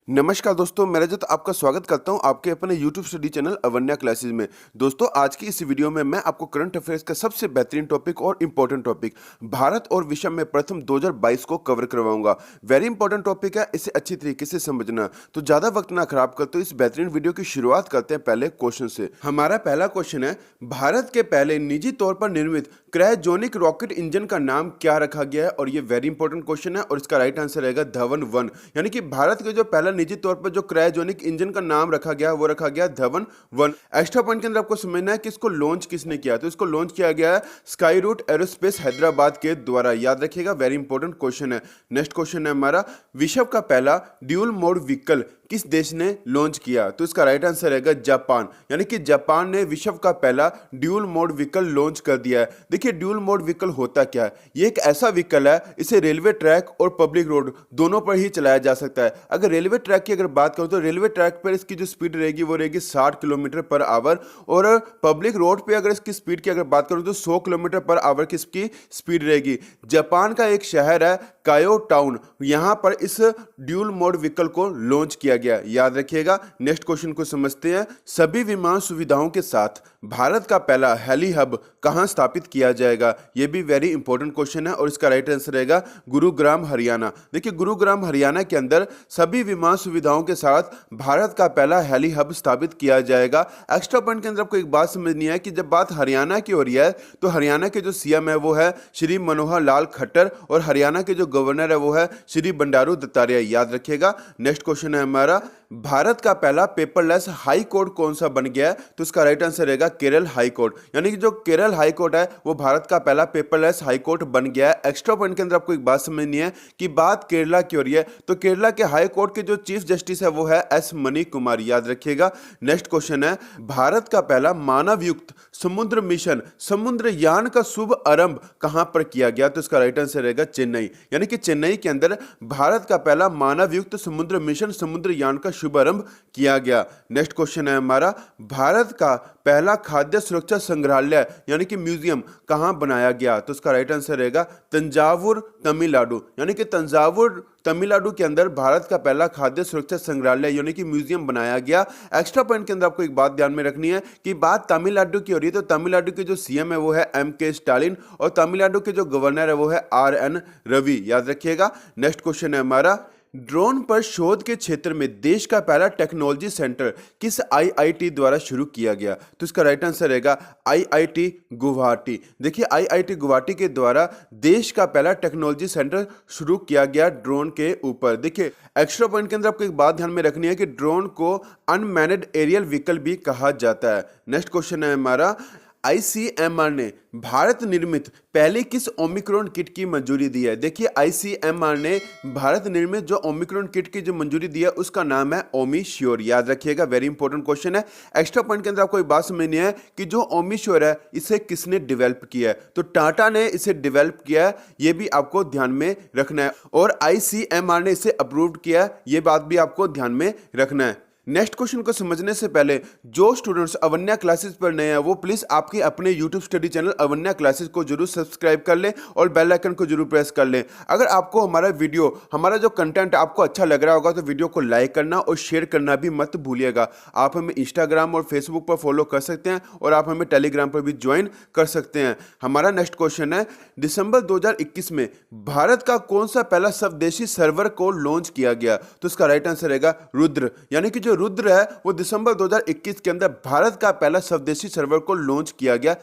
नमस्कार दोस्तों, मैं रजत आपका स्वागत करता हूं आपके अपने YouTube study channel Avanya classes में। दोस्तों, आज की इस वीडियो में मैं आपको करंट अफेयर्स का सबसे बेहतरीन टॉपिक और इम्पोर्टेंट टॉपिक भारत और विश्व में प्रथम 2022 को कवर करवाऊंगा। वेरी इंपॉर्टेंट टॉपिक है, इसे अच्छी तरीके से समझना। तो ज़्यादा वक्त ना खराब करते इस बेहतरीन वीडियो की शुरुआत करते हैं पहले क्वेश्चन से। हमारा पहला क्वेश्चन है, भारत के पहले निजी तौर पर निर्मित क्रायोजेनिक रॉकेट इंजन का नाम क्या रखा गया है? और ये वेरी इंपॉर्टेंट क्वेश्चन है और इसका राइट आंसर रहेगा धवन 1। यानी कि भारत के जो पहला निजी तौर पर जो क्रायोजेनिक इंजन का नाम रखा गया वो रखा गया धवन 1। एक्स्ट्रा पॉइंट के अंदर आपको समझना है कि इसको लॉन्च किसने किया, तो इसको लॉन्च किया गया है स्काई रूट एरोस्पेस हैदराबाद के द्वारा। याद रखिएगा, वेरी इंपॉर्टेंट क्वेश्चन है। नेक्स्ट क्वेश्चन है हमारा, विश्व का पहला ड्यूल मोड व्हीकल किस देश ने लॉन्च किया? तो इसका राइट आंसर रहेगा जापान। यानी कि जापान ने विश्व का पहला ड्यूल मोड व्हीकल लॉन्च कर दिया है। देखिए, ड्यूल मोड व्हीकल होता क्या है? ये एक ऐसा व्हीकल है, इसे रेलवे ट्रैक और पब्लिक रोड दोनों पर ही चलाया जा सकता है। अगर रेलवे ट्रैक की अगर बात करूं तो रेलवे ट्रैक पर इसकी जो स्पीड रहेगी वो रहेगी 60 किलोमीटर पर आवर, और पब्लिक रोड पे अगर इसकी स्पीड की अगर बात करूं तो 100 किलोमीटर पर आवर की इसकी स्पीड रहेगी। जापान का एक शहर है कायो टाउन, यहां पर इस ड्यूल मोड व्हीकल को लॉन्च किया गया। याद रखिएगा। नेक्स्ट क्वेश्चन को समझते हैं, सभी विमान सुविधाओं के साथ भारत का पहला हेली हब कहां स्थापित किया जाएगा? यह भी वेरी इंपॉर्टेंट क्वेश्चन है और इसका राइट आंसर रहेगा गुरुग्राम हरियाणा। देखिए, गुरुग्राम हरियाणा के अंदर सभी विमान सुविधाओं के साथ भारत का पहला हेली हब स्थापित किया जाएगा। एक्स्ट्रा पॉइंट के अंदर आपको एक बात समझनी है कि जब बात हरियाणा की हो रही है तो हरियाणा के जो सीएम है वो है श्री मनोहर लाल खट्टर, और हरियाणा के जो गवर्नर है वो है श्री बंडारू दत्तात्रेय। याद रखिएगा। नेक्स्ट क्वेश्चन है हमारा, भारत का पहला पेपरलेस हाई कोर्ट कौन सा बन गया है? तो इसका राइट आंसर रहेगा केरल हाई कोर्ट। यानी कि जो केरल हाई कोर्ट है वो भारत का पहला पेपरलेस हाई कोर्ट बन गया है। एक्स्ट्रा पॉइंट के अंदर आपको एक बात समझनी है कि बात केरला की हो रही है तो केरला के हाई कोर्ट के जो चीफ जस्टिस है वो है एस मनी कुमार। याद रखिएगा। नेक्स्ट क्वेश्चन है, भारत का पहला मानव युक्त समुद्र मिशन समुद्रयान का शुभ आरंभ कहां पर किया गया? तो इसका राइट आंसर रहेगा चेन्नई। यानी कि चेन्नई के अंदर भारत का पहला मानव युक्त समुद्र मिशन समुद्रयान का शुभारंभ किया गया। नेक्स्ट क्वेश्चन है हमारा, भारत का पहला खाद्य सुरक्षा संग्रहालय यानी कि म्यूजियम कहां बनाया गया? तो इसका राइट आंसर रहेगा तंजावुर तमिलनाडु। यानी कि तंजावुर तमिलनाडु के अंदर भारत का पहला खाद्य सुरक्षा संग्रहालय यानी कि म्यूजियम बनाया गया। एक्स्ट्रा पॉइंट के अंदर आपको एक बात ध्यान में रखनी है कि बात तमिलनाडु की हो रही है तो तमिलनाडु के जो सीएम है वो है M.K. स्टालिन, और तमिलनाडु के जो गवर्नर है वो है R.N. रवि। याद रखिएगा। नेक्स्ट क्वेश्चन है हमारा, ड्रोन पर शोध के क्षेत्र में देश का पहला टेक्नोलॉजी सेंटर किस IIT द्वारा शुरू किया गया? तो इसका राइट आंसर रहेगा IIT गुवाहाटी। देखिए, IIT गुवाहाटी के द्वारा देश का पहला टेक्नोलॉजी सेंटर शुरू किया गया ड्रोन के ऊपर। देखिए, एक्स्ट्रा पॉइंट के अंदर आपको एक बात ध्यान में रखनी है कि ड्रोन को अनमैन्ड एरियल व्हीकल भी कहा जाता है। नेक्स्ट क्वेश्चन है हमारा, ICMR ने भारत निर्मित पहले किस ओमिक्रॉन किट की मंजूरी दी है? देखिए, ICMR ने भारत निर्मित जो ओमिक्रॉन किट की जो मंजूरी दी है उसका नाम है ओमिश्योर। याद रखिएगा, वेरी इंपॉर्टेंट क्वेश्चन है। एक्स्ट्रा पॉइंट के अंदर आपको एक बात समझनी है कि जो ओमिश्योर है इसे किसने डेवलप किया है? तो टाटा ने इसे डेवलप किया है, यह भी आपको ध्यान में रखना है, और ICMR ने इसे अप्रूव किया है, यह बात भी आपको ध्यान में रखना है। नेक्स्ट क्वेश्चन को समझने से पहले जो स्टूडेंट्स अवन्या क्लासेस पर नए हैं वो प्लीज आपके अपने YouTube study channel Avanya classes को जरूर सब्सक्राइब कर लें और बेल आइकन को जरूर प्रेस कर लें। अगर आपको हमारा वीडियो, हमारा जो कंटेंट आपको अच्छा लग रहा होगा तो वीडियो को लाइक करना और शेयर करना भी मत भूलिएगा। आप हमें इंस्टाग्राम और फेसबुक पर फॉलो कर सकते हैं और आप हमें टेलीग्राम पर भी ज्वाइन कर सकते हैं। हमारा नेक्स्ट क्वेश्चन है, दिसंबर 2021 में भारत का कौन सा पहला स्वदेशी सर्वर को लॉन्च किया गया? तो इसका राइट आंसर रहेगा रुद्र। यानी कि जो रुद्र है वो दिसंबर 2021 के अंदर भारत का पहला स्वदेशी सर्वर को लॉन्च किया गया।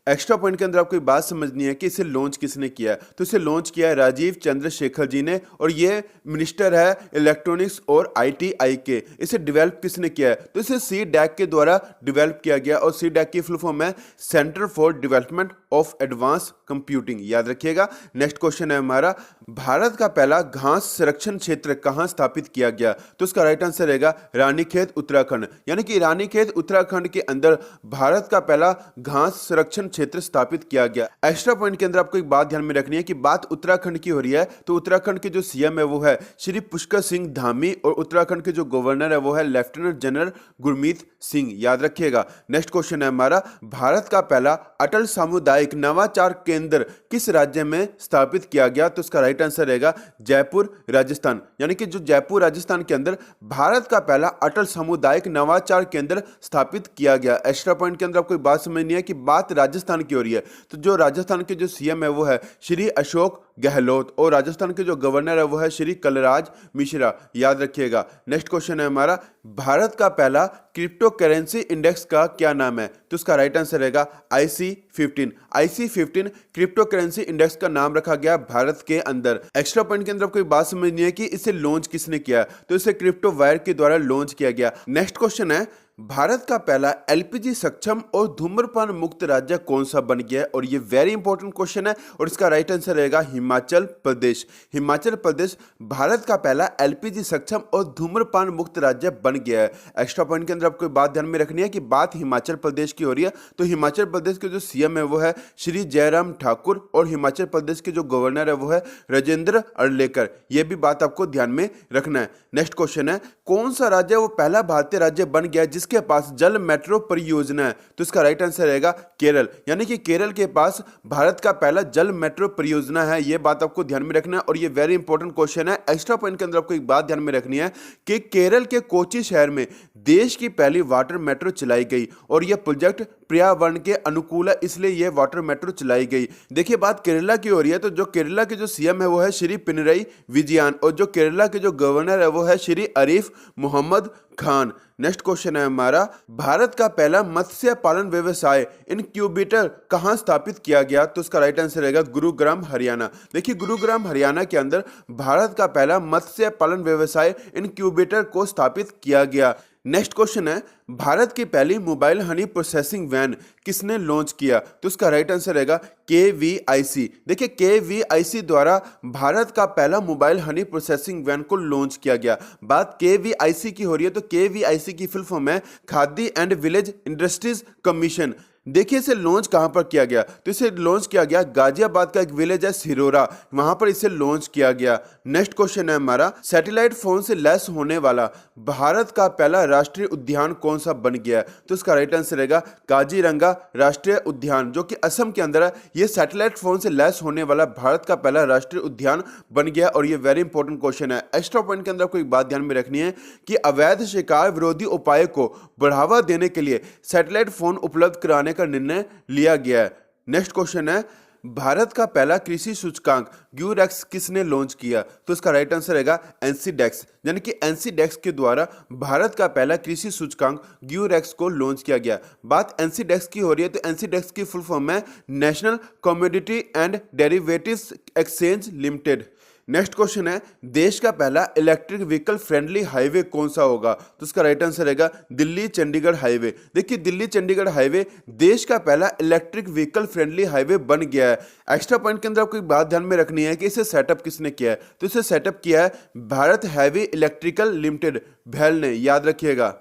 एक्स्ट्रा पॉइंट के अंदर आपको एक बात समझनी है कि इसे लॉन्च किसने किया है? तो इसे लॉन्च किया है राजीव चंद्रशेखर जी ने, और ये मिनिस्टर है इलेक्ट्रॉनिक्स और ITI के। इसे डेवलप किसने किया है? तो इसे CDAC के द्वारा डेवलप किया गया, और CDAC की फुल फॉर्म है centre for development of advance computing. याद रखिएगा। नेक्स्ट क्वेश्चन है हमारा, भारत का पहला घास संरक्षण क्षेत्र कहां स्थापित किया गया? तो इसका राइट आंसर रहेगा रानीखेत उत्तराखंड। यानी कि रानीखेत उत्तराखंड के अंदर भारत का पहला घास संरक्षण क्षेत्र स्थापित किया गया। एक्स्ट्रा पॉइंट के अंदर आपको एक बात ध्यान में रखनी है कि बात उत्तराखंड की हो रही है, तो उत्तराखंड के जो सीएम है वो है श्री पुष्कर सिंह धामी और उत्तराखंड के जो गवर्नर है वो है लेफ्टिनेंट जनरल गुरमीत सिंह, याद रखिएगा। नेक्स्ट क्वेश्चन है हमारा, भारत का पहला अटल सामुदायिक नवाचार केंद्र किस राज्य में स्थापित किया गया? तो इसका राइट आंसर रहेगा जयपुर राजस्थान। यानी कि जो जयपुर राजस्थान के अंदर भारत का पहला अटल सामुदायिक नवाचार केंद्र स्थापित किया गया। एक्स्ट्रा पॉइंट के अंदर आपको एक बात समझनी है कि बात राजस्थान की हो रही है, तो जो राजस्थान के जो सीएम है वो है श्री अशोक गहलोत और राजस्थान के जो गवर्नर है वो है श्री कलराज मिश्रा, याद रखिएगा। नेक्स्ट क्वेश्चन है हमारा, भारत का पहला क्रिप्टो करेंसी इंडेक्स का क्या नाम है? तो इसका राइट आंसर रहेगा IC15। IC15 crypto currency index का नाम रखा गया भारत के अंदर। एक्स्ट्रा पॉइंट के अंदर आपको एक बात समझनी है कि इसे लॉन्च किसने किया? तो इसे क्रिप्टो वायर के द्वारा लॉन्च किया गया। नेक्स्ट क्वेश्चन है, भारत का पहला LPG सक्षम और धूम्रपान मुक्त राज्य कौन सा बन गया है? और ये वेरी इंपॉर्टेंट क्वेश्चन है और इसका राइट आंसर रहेगा हिमाचल प्रदेश। हिमाचल प्रदेश भारत का पहला LPG सक्षम और धूम्रपान मुक्त राज्य बन गया है। एक्स्ट्रा पॉइंट के अंदर आपको बात ध्यान में रखनी है कि बात हिमाचल प्रदेश की हो रही है, तो हिमाचल प्रदेश के जो सीएम है वो है श्री जयराम ठाकुर और हिमाचल प्रदेश के जो गवर्नर है वो है राजेंद्र अर्लेकर। यह भी बात आपको ध्यान में रखना है। नेक्स्ट क्वेश्चन है, कौन सा राज्य वो पहला भारतीय राज्य बन गया जिसके पास जल मेट्रो परियोजना है? तो इसका राइट आंसर रहेगा केरल। यानी कि केरल के पास भारत का पहला जल मेट्रो परियोजना है, यह बात आपको ध्यान में रखना है और ये वेरी इंपॉर्टेंट क्वेश्चन है। एक्स्ट्रा पॉइंट के अंदर आपको एक बात ध्यान में रखनी है कि केरल के कोची शहर में देश की पहली वाटर मेट्रो चलाई गई और यह प्रोजेक्ट पर्यावरण के अनुकूल है, इसलिए यह वाटर मेट्रो चलाई गई। देखिए बात केरला की हो रही है, तो जो केरला के जो सीएम है वो है श्री पिनरई विजयन और जो केरला के जो गवर्नर है वो है श्री आरिफ मोहम्मद खान। नेक्स्ट क्वेश्चन है हमारा, भारत का पहला मत्स्य पालन व्यवसाय इनक्यूबेटर कहां स्थापित किया गया? तो उसका राइट आंसर रहेगा गुरुग्राम हरियाणा। देखिए गुरुग्राम हरियाणा के अंदर भारत का पहला मत्स्य पालन व्यवसाय इनक्यूबेटर को स्थापित किया गया। नेक्स्ट क्वेश्चन है, भारत की पहली मोबाइल हनी प्रोसेसिंग वैन किसने लॉन्च किया? तो उसका राइट आंसर रहेगा KVIC। देखिए KVIC द्वारा भारत का पहला मोबाइल हनी प्रोसेसिंग वैन को लॉन्च किया गया। बात KVIC की हो रही है, तो KVIC की फुल फॉर्म है khadi and village industries commission. देखिए इसे लॉन्च कहां पर किया गया? तो इसे लॉन्च किया गया गाजियाबाद का एक विलेज है सिरोरा, वहां पर इसे लॉन्च किया गया। नेक्स्ट क्वेश्चन है हमारा, सैटेलाइट फोन से लैस होने वाला भारत का पहला राष्ट्रीय उद्यान कौन सा बन गया है? तो इसका राइट आंसर रहेगा काजीरंगा राष्ट्रीय उद्यान, जो कि असम के अंदर है। यह सैटेलाइट फोन से लैस होने वाला भारत का पहला राष्ट्रीय उद्यान बन गया और यह वेरी इंपॉर्टेंट क्वेश्चन है। एक्स्ट्रा पॉइंट के अंदर आपको एक बात ध्यान में रखनी है कि अवैध शिकार विरोधी उपाय को बढ़ावा देने के लिए सैटेलाइट फोन उपलब्ध कराने का निर्णय लिया गया है। नेक्स्ट क्वेश्चन है, भारत का पहला कृषि सूचकांक ग्यूरेक्स किसने लॉन्च किया? तो इसका राइट आंसर रहेगा एनसीडेक्स। यानी कि एनसीडेक्स के द्वारा भारत का पहला कृषि सूचकांक ग्यूरेक्स को लॉन्च किया गया। बात एनसीडेक्स की हो रही है, तो एनसीडेक्स की फुल फॉर्म है national commodity and derivatives exchange limited. Next question है, देश का पहला इलेक्ट्रिक व्हीकल फ्रेंडली हाईवे कौन सा होगा? तो इसका राइट आंसर रहेगा दिल्ली चंडीगढ़ हाईवे। देखिए दिल्ली चंडीगढ़ हाईवे देश का पहला इलेक्ट्रिक व्हीकल फ्रेंडली हाईवे बन गया है। एक्स्ट्रा पॉइंट के अंदर आपको एक बात ध्यान में रखनी है कि इसे सेटअप किसने किया है? तो इसे सेटअप किया है भारत हैवी इलेक्ट्रिकल लिमिटेड भेल ने, याद रखिएगा।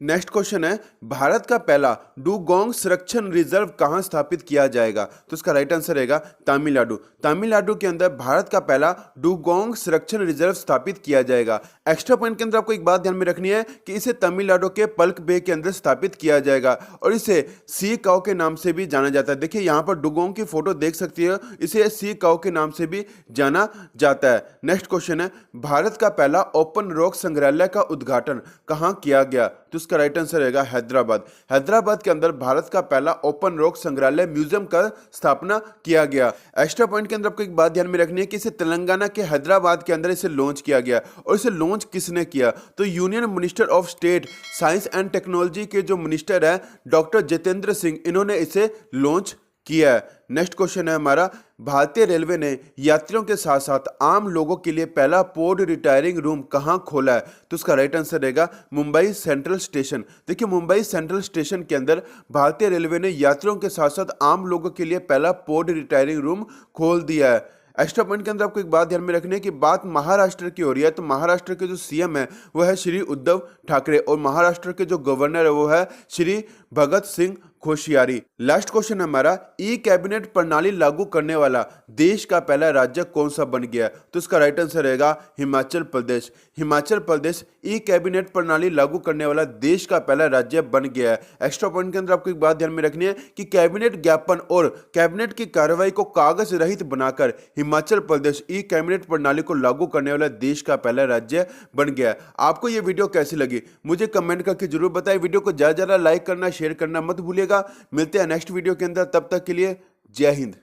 नेक्स्ट क्वेश्चन है, भारत का पहला डुगोंग संरक्षण रिजर्व कहां स्थापित किया जाएगा? तो इसका राइट आंसर रहेगा तमिलनाडु। तमिलनाडु के अंदर भारत का पहला डुगोंग संरक्षण रिजर्व स्थापित किया जाएगा। एक्स्ट्रा पॉइंट के अंदर आपको एक बात ध्यान में रखनी है कि इसे तमिलनाडु के पल्क बे के अंदर स्थापित किया जाएगा और इसे सी काओ के नाम से भी जाना जाता है। देखिए यहाँ पर डुगोंग की फोटो देख सकती है, इसे सी काओ के नाम से भी जाना जाता है। नेक्स्ट क्वेश्चन है, भारत का पहला ओपन रॉक संग्रहालय का उद्घाटन कहां किया गया? तो इसका राइट आंसर रहेगा हैदराबाद। हैदराबाद के अंदर भारत का पहला ओपन रॉक संग्रहालय म्यूजियम का स्थापना किया गया। एक्स्ट्रा पॉइंट के अंदर आपको एक बात ध्यान में रखनी है कि इसे तेलंगाना के हैदराबाद के अंदर इसे लॉन्च किया गया और इसे लॉन्च किसने किया? तो union minister of state science and technology के जो मिनिस्टर है डॉक्टर जितेंद्र सिंह, इन्होंने इसे लॉन्च किया है। नेक्स्ट क्वेश्चन है हमारा, भारतीय रेलवे ने यात्रियों के साथ साथ आम लोगों के लिए पहला पोर्ट रिटायरिंग रूम कहां खोला है? तो उसका राइट आंसर रहेगा मुंबई सेंट्रल स्टेशन। देखिए मुंबई सेंट्रल स्टेशन के अंदर भारतीय रेलवे ने यात्रियों के साथ साथ आम लोगों के लिए पहला पोर्ट रिटायरिंग रूम खोल दिया है। एक्स्ट्रा पॉइंट के अंदर आपको एक बात ध्यान में रखनी है कि बात महाराष्ट्र की हो रही है, तो महाराष्ट्र के जो सीएम है वो है श्री उद्धव ठाकरे और महाराष्ट्र के जो गवर्नर है वो है श्री भगत सिंह होशियारी। लास्ट क्वेश्चन हमारा, ई कैबिनेट प्रणाली लागू करने वाला देश का पहला राज्य कौन सा बन गया? तो इसका राइट आंसर रहेगा हिमाचल प्रदेश। हिमाचल प्रदेश ई कैबिनेट प्रणाली लागू करने वाला देश का पहला राज्य बन गया है। एक्स्ट्रा पॉइंट के अंदर आपको एक बात ध्यान में रखनी है कि कैबिनेट ज्ञापन और कैबिनेट की कार्रवाई को कागज रहित बनाकर हिमाचल प्रदेश ई कैबिनेट प्रणाली को लागू करने वाला देश का पहला राज्य बन गया है। आपको यह वीडियो कैसी लगी मुझे कमेंट करके जरूर बताएं। वीडियो को ज्यादा लाइक करना, शेयर करना मत भूलिएगा। मिलते हैं नेक्स्ट वीडियो के अंदर, तब तक के लिए जय हिंद।